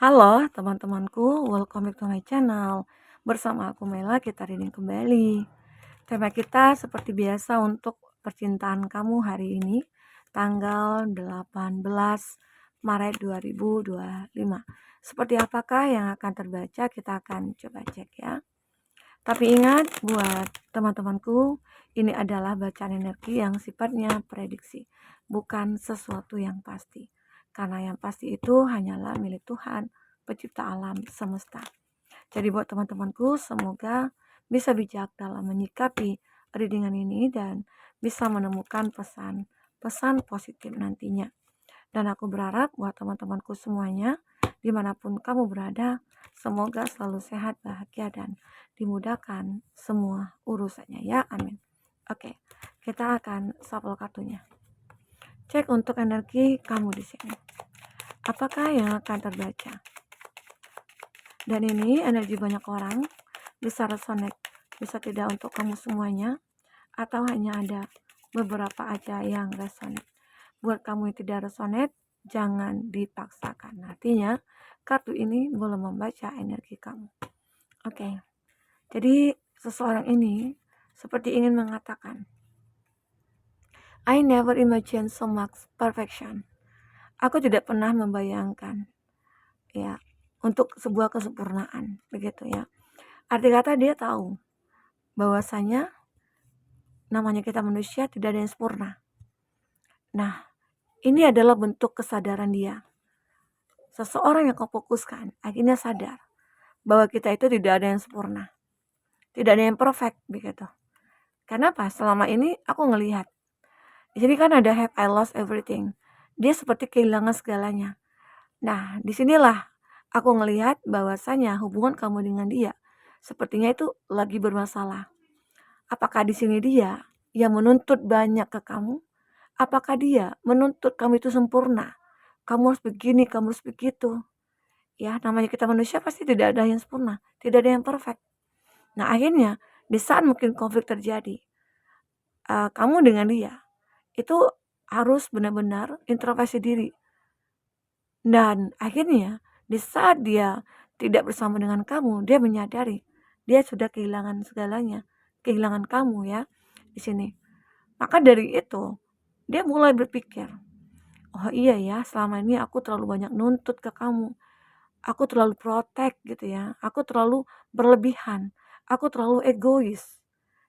Halo teman-temanku, welcome back to my channel. Bersama aku Mela, kita reading kembali. Tema kita seperti biasa untuk percintaan kamu hari ini, tanggal 18 Maret 2025. Seperti apakah yang akan terbaca, kita akan coba cek ya. Tapi ingat buat teman-temanku, ini adalah bacaan energi yang sifatnya prediksi, bukan sesuatu yang pasti. Karena yang pasti itu hanyalah milik Tuhan, pencipta alam semesta. Jadi buat teman-temanku, semoga bisa bijak dalam menyikapi readingan ini dan bisa menemukan pesan positif nantinya. Dan aku berharap buat teman-temanku semuanya, dimanapun kamu berada, semoga selalu sehat, bahagia, dan dimudahkan semua urusannya ya, amin. Oke, kita akan shuffle kartunya. Cek untuk energi kamu di sini. Apakah yang akan terbaca? Dan ini energi banyak orang, bisa resonate, bisa tidak untuk kamu semuanya, atau hanya ada beberapa aja yang resonate. Buat kamu yang tidak resonate, jangan dipaksakan. Artinya, kartu ini belum membaca energi kamu. Oke, jadi seseorang ini seperti ingin mengatakan, I never imagined so much perfection. Aku tidak pernah membayangkan, ya, untuk sebuah kesempurnaan, begitu ya. Arti kata dia tahu bahwasanya namanya kita manusia tidak ada yang sempurna. Nah, ini adalah bentuk kesadaran dia. Seseorang yang kau fokuskan akhirnya sadar bahwa kita itu tidak ada yang sempurna. Tidak ada yang perfect begitu. Kenapa? Selama ini aku ngelihat. Di sini kan ada have I lost everything. Dia seperti kehilangan segalanya. Nah, disinilah aku ngelihat bahwasanya hubungan kamu dengan dia sepertinya itu lagi bermasalah. Apakah di sini dia yang menuntut banyak ke kamu? Apakah dia menuntut kamu itu sempurna? Kamu harus begini, kamu harus begitu. Ya, namanya kita manusia pasti tidak ada yang sempurna, tidak ada yang perfect. Nah, akhirnya di saat mungkin konflik terjadi, kamu dengan dia itu harus benar-benar introspeksi diri. Dan akhirnya di saat dia tidak bersama dengan kamu, dia menyadari dia sudah kehilangan segalanya, kehilangan kamu ya di sini. Maka dari itu dia mulai berpikir, oh iya ya, selama ini aku terlalu banyak nuntut ke kamu. Aku terlalu protek gitu ya. Aku terlalu berlebihan. Aku terlalu egois.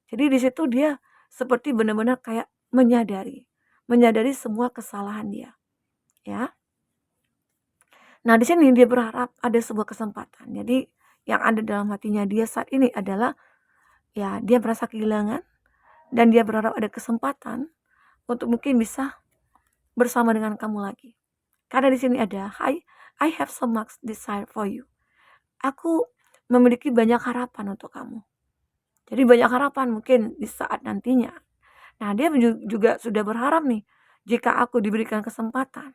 Jadi di situ dia seperti benar-benar kayak menyadari semua kesalahan dia, ya. Nah, di sini dia berharap ada sebuah kesempatan. Jadi yang ada dalam hatinya dia saat ini adalah ya dia merasa kehilangan dan dia berharap ada kesempatan untuk mungkin bisa bersama dengan kamu lagi. Karena di sini ada I have so much desire for you. Aku memiliki banyak harapan untuk kamu. Jadi banyak harapan mungkin di saat nantinya. Nah, dia juga sudah berharap nih, jika aku diberikan kesempatan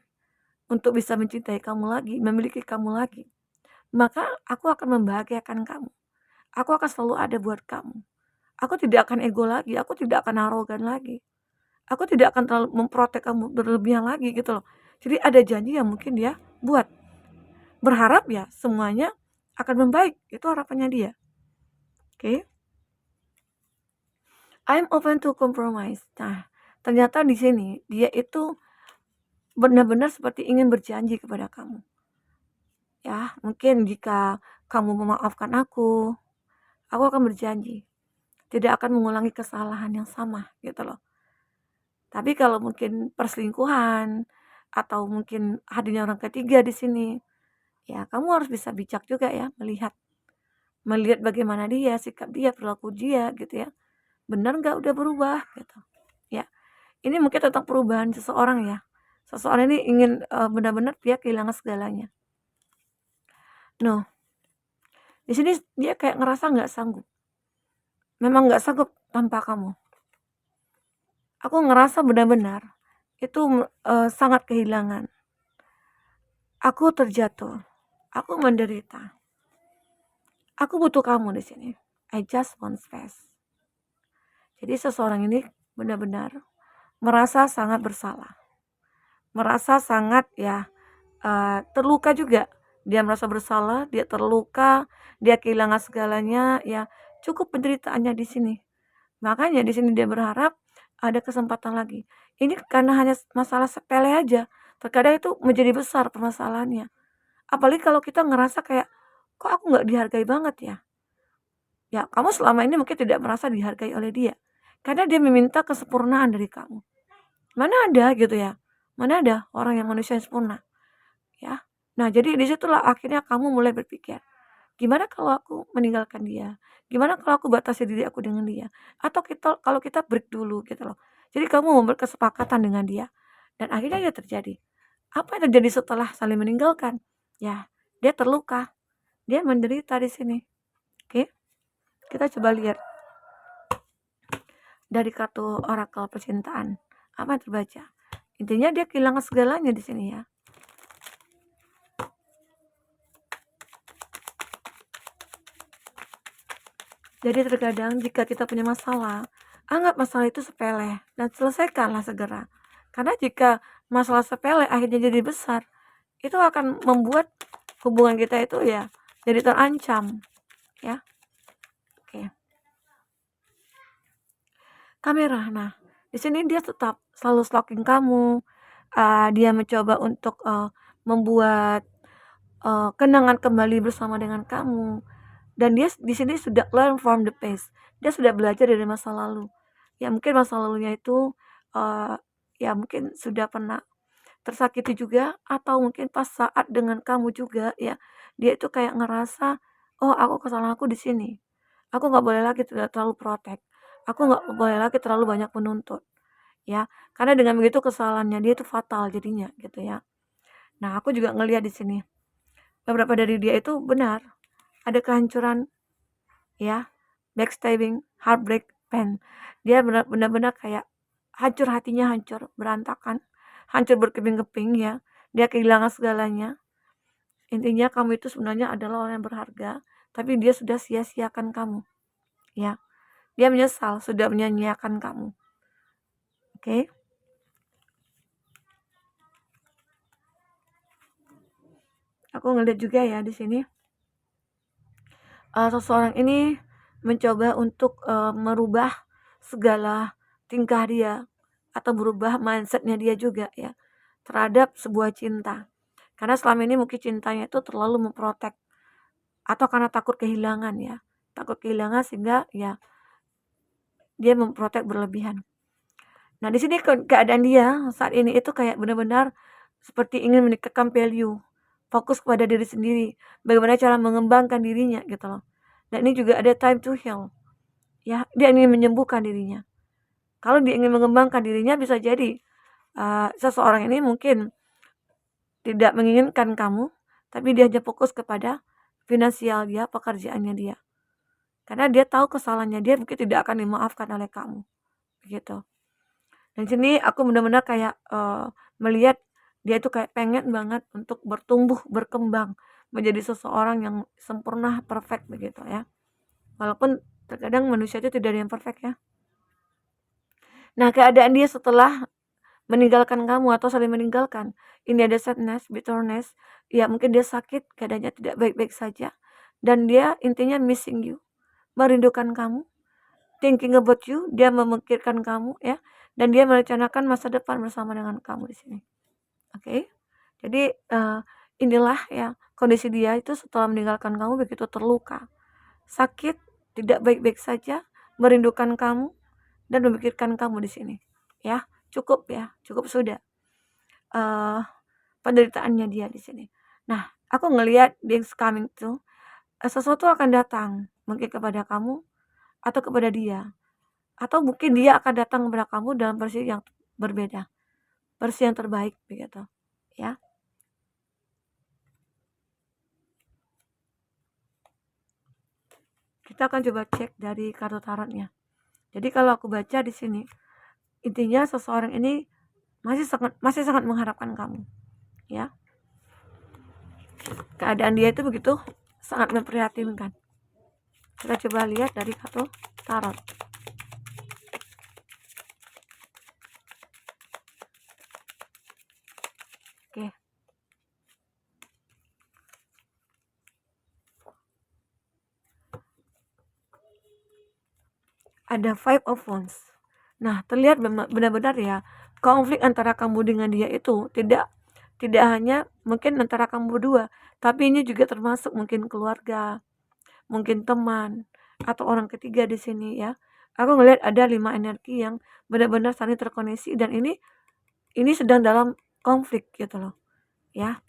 untuk bisa mencintai kamu lagi, memiliki kamu lagi, maka aku akan membahagiakan kamu. Aku akan selalu ada buat kamu. Aku tidak akan ego lagi, aku tidak akan arogan lagi. Aku tidak akan terlalu memprotek kamu berlebihan lagi gitu loh. Jadi ada janji yang mungkin dia buat. Berharap ya semuanya akan membaik, itu harapannya dia. Oke. I'm open to compromise. Nah, ternyata di sini dia itu benar-benar seperti ingin berjanji kepada kamu. Ya, mungkin jika kamu memaafkan aku akan berjanji tidak akan mengulangi kesalahan yang sama gitu loh. Tapi kalau mungkin perselingkuhan atau mungkin hadirnya orang ketiga di sini, ya kamu harus bisa bijak juga ya melihat bagaimana dia, sikap dia, perilaku dia gitu ya. Benar nggak udah berubah gitu. Ya, ini mungkin tentang perubahan seseorang ya. Seseorang ini ingin benar-benar dia kehilangan segalanya. Noh, di sini dia kayak ngerasa nggak sanggup. Memang nggak sanggup tanpa kamu. Aku ngerasa benar-benar itu sangat kehilangan. Aku terjatuh. Aku menderita. Aku butuh kamu di sini. I just want space. Jadi seseorang ini benar-benar merasa sangat bersalah. Merasa sangat ya terluka juga dia merasa bersalah, dia terluka, dia kehilangan segalanya, ya cukup penderitaannya di sini. Makanya di sini dia berharap ada kesempatan lagi. Ini karena hanya masalah sepele aja, terkadang itu menjadi besar permasalahannya. Apalagi kalau kita ngerasa kayak, kok aku nggak dihargai banget ya? Ya, kamu selama ini mungkin tidak merasa dihargai oleh dia. Karena dia meminta kesempurnaan dari kamu. Mana ada gitu ya? Mana ada orang yang manusia yang sempurna? Ya. Nah, jadi disitulah akhirnya kamu mulai berpikir, gimana kalau aku meninggalkan dia? Gimana kalau aku batasi diri aku dengan dia? Atau kalau kita break dulu gitu loh. Jadi kamu membuat kesepakatan dengan dia. Dan akhirnya ya terjadi. Apa yang terjadi setelah saling meninggalkan? Ya, dia terluka. Dia menderita di sini. Oke? Kita coba lihat dari kartu orakel percintaan. Apa yang terbaca? Intinya dia kehilangan segalanya di sini ya. Jadi terkadang jika kita punya masalah, anggap masalah itu sepele dan selesaikanlah segera. Karena jika masalah sepele akhirnya jadi besar, itu akan membuat hubungan kita itu ya jadi terancam, ya. Oke. Kamera. Nah, di sini dia tetap selalu stalking kamu. Dia mencoba untuk membuat kenangan kembali bersama dengan kamu. Dan dia di sini sudah learn from the past. Dia sudah belajar dari masa lalu. Ya mungkin masa lalunya itu ya mungkin sudah pernah tersakiti juga, atau mungkin pas saat dengan kamu juga ya. Dia itu kayak ngerasa, oh kesalahan aku di sini. Aku nggak boleh lagi terlalu protek. Aku nggak boleh lagi terlalu banyak menuntut. Ya, karena dengan begitu kesalahannya dia itu fatal jadinya gitu ya. Nah, aku juga ngelihat di sini beberapa dari dia itu benar ada kehancuran ya, backstabbing, heartbreak, pain. Dia benar-benar kayak hancur hatinya, hancur berantakan, hancur berkeping-keping ya. Dia kehilangan segalanya. Intinya kamu itu sebenarnya adalah orang yang berharga, tapi dia sudah sia-siakan kamu ya. Dia menyesal sudah menyia-nyiakan kamu. Oke. Aku ngeliat juga ya di sini seseorang ini mencoba untuk merubah segala tingkah dia atau berubah mindsetnya dia juga ya terhadap sebuah cinta. Karena selama ini mungkin cintanya itu terlalu memprotek atau karena takut kehilangan ya. Takut kehilangan sehingga ya dia memprotek berlebihan. Nah, di sini keadaan dia saat ini itu kayak benar-benar seperti ingin meningkatkan value, fokus kepada diri sendiri, bagaimana cara mengembangkan dirinya gitu loh. Dan ini juga ada time to heal. Ya, dia ingin menyembuhkan dirinya. Kalau dia ingin mengembangkan dirinya bisa jadi seseorang ini mungkin tidak menginginkan kamu, tapi dia hanya fokus kepada finansial dia, pekerjaannya dia. Karena dia tahu kesalahannya dia mungkin tidak akan dimaafkan oleh kamu. Begitu. Dan sini aku benar-benar kayak melihat dia itu kayak pengen banget untuk bertumbuh, berkembang menjadi seseorang yang sempurna, perfect begitu ya. Walaupun terkadang manusia itu tidak ada yang perfect ya. Nah, keadaan dia setelah meninggalkan kamu atau saling meninggalkan, ini ada sadness, bitterness, ya mungkin dia sakit, keadaannya tidak baik-baik saja. Dan dia intinya missing you, merindukan kamu, thinking about you, dia memikirkan kamu ya, dan dia merencanakan masa depan bersama dengan kamu di sini. Oke. Jadi inilah ya kondisi dia itu setelah meninggalkan kamu begitu terluka, sakit, tidak baik-baik saja, merindukan kamu dan memikirkan kamu di sini. Ya, cukup sudah penderitaannya dia di sini. Nah, aku ngelihat things coming tuh sesuatu akan datang mungkin kepada kamu atau kepada dia, atau mungkin dia akan datang kepada kamu dalam versi yang berbeda, versi yang terbaik begitu ya. Kita akan coba cek dari kartu tarotnya. Jadi kalau aku baca di sini, intinya seseorang ini masih sangat mengharapkan kamu ya. Keadaan dia itu begitu sangat memprihatinkan. Kita coba lihat dari kartu tarot. Oke. ada Five of Wands. Nah, terlihat benar-benar ya, konflik antara kamu dengan dia itu tidak hanya mungkin antara kamu berdua, tapi ini juga termasuk mungkin keluarga, mungkin teman, atau orang ketiga di sini ya. Aku ngelihat ada 5 energi yang benar-benar saling terkoneksi dan ini sedang dalam konflik gitu loh, ya.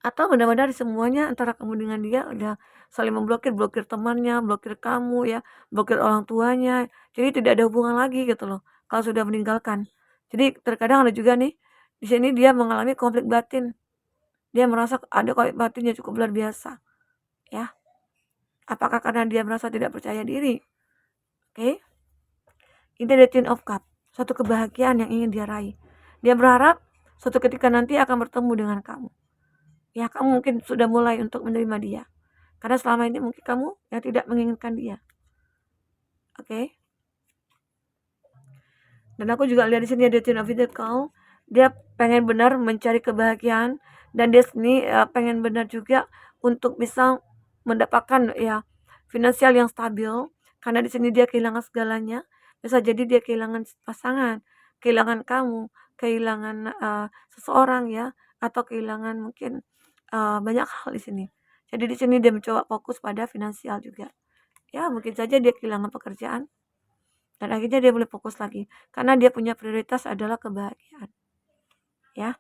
Atau benar-benar semuanya antara kamu dengan dia udah saling blokir temannya, blokir kamu ya, blokir orang tuanya. Jadi tidak ada hubungan lagi gitu loh kalau sudah meninggalkan. Jadi terkadang ada juga nih di sini dia mengalami konflik batin. Dia merasa ada konflik batinnya cukup luar biasa, ya. Apakah karena dia merasa tidak percaya diri? Oke. Ini ada Ten of Cup, suatu kebahagiaan yang ingin dia raih. Dia berharap suatu ketika nanti akan bertemu dengan kamu. Ya, kamu mungkin sudah mulai untuk menerima dia. Karena selama ini mungkin kamu yang tidak menginginkan dia. Oke. Dan aku juga lihat di sini ada Ten of Pentacles. Dia pengen benar mencari kebahagiaan dan dia sini pengen benar juga untuk bisa mendapatkan ya finansial yang stabil. Karena di sini dia kehilangan segalanya. Bisa jadi dia kehilangan pasangan, kehilangan kamu, kehilangan seseorang ya, atau kehilangan mungkin banyak hal di sini. Jadi di sini dia mencoba fokus pada finansial juga. Ya, mungkin saja dia kehilangan pekerjaan dan akhirnya dia boleh fokus lagi karena dia punya prioritas adalah kebahagiaan. Ya,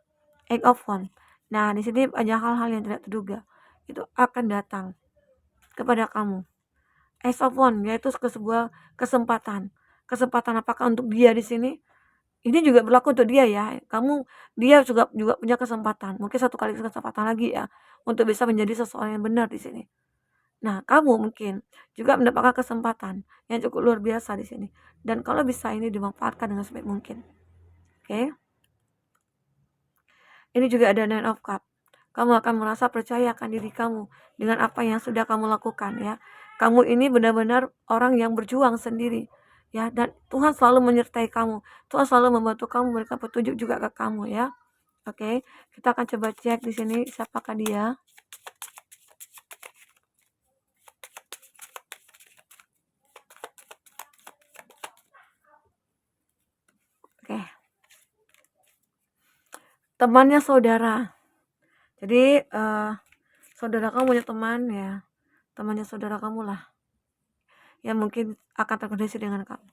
Eight of Wands. Nah, di sini banyak hal-hal yang tidak terduga itu akan datang kepada kamu. Ace of Wands yaitu ke sebuah kesempatan. Kesempatan apakah untuk dia di sini? Ini juga berlaku untuk dia ya. Dia juga punya kesempatan. Mungkin satu kali kesempatan lagi ya untuk bisa menjadi seseorang yang benar di sini. Nah, kamu mungkin juga mendapatkan kesempatan yang cukup luar biasa di sini. Dan kalau bisa ini dimanfaatkan dengan sebaik mungkin. Oke. Ini juga ada Nine of Cup. Kamu akan merasa percaya akan diri kamu dengan apa yang sudah kamu lakukan ya. Kamu ini benar-benar orang yang berjuang sendiri ya, dan Tuhan selalu menyertai kamu. Tuhan selalu membantu kamu, memberikan petunjuk juga ke kamu ya. Oke, kita akan coba cek di sini siapakah dia. Oke. Temannya saudara. Jadi saudara kamu punya teman ya, temannya saudara kamu lah yang mungkin akan terkoneksi dengan kamu.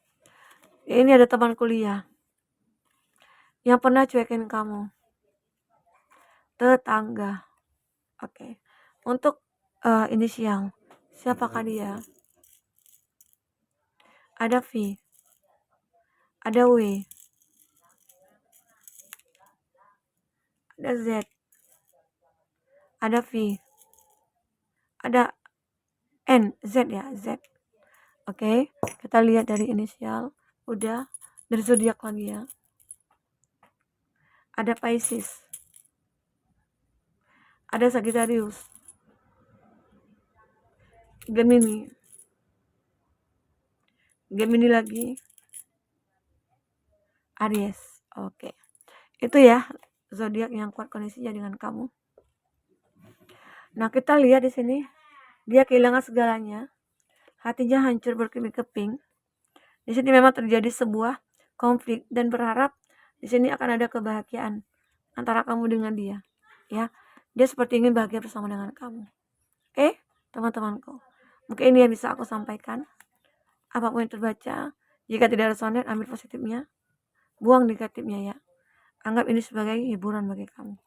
Ini ada teman kuliah yang pernah cuekin kamu, tetangga. Oke. Untuk inisial, siapakah dia? Ada V, ada W, ada Z, ada V, ada N, Z ya, Z. Oke, kita lihat dari inisial, udah, dari zodiak lagi ya. Ada Pisces, ada Sagittarius, Gemini lagi, Aries. Oke. Itu ya zodiak yang kuat kondisinya dengan kamu. Nah, kita lihat di sini dia kehilangan segalanya. Hatinya hancur berkeping-keping. Di sini memang terjadi sebuah konflik dan berharap di sini akan ada kebahagiaan antara kamu dengan dia. Ya, dia seperti ingin bahagia bersama dengan kamu. Oke, teman-temanku. Mungkin ini yang bisa aku sampaikan. Apapun yang terbaca, jika tidak resonate, ambil positifnya, buang negatifnya ya. Anggap ini sebagai hiburan bagi kamu.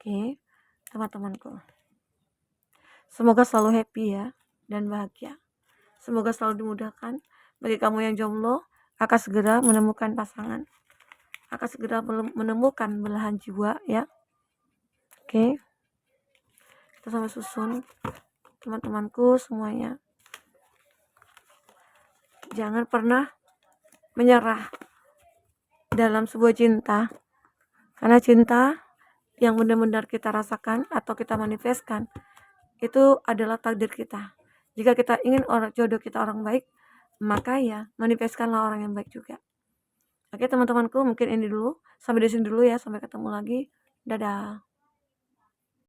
Oke, teman-temanku. Semoga selalu happy ya dan bahagia. Semoga selalu dimudahkan. Bagi kamu yang jomblo, akan segera menemukan pasangan. Akan segera menemukan belahan jiwa ya. Oke. Kita sama susun teman-temanku semuanya. Jangan pernah menyerah dalam sebuah cinta. Karena cinta yang benar-benar kita rasakan atau kita manifestkan itu adalah takdir kita. Jika kita ingin jodoh kita orang baik, maka ya manifestkanlah orang yang baik juga. Oke teman-temanku, mungkin ini dulu. Sampai di sini dulu ya. Sampai ketemu lagi. Dadah.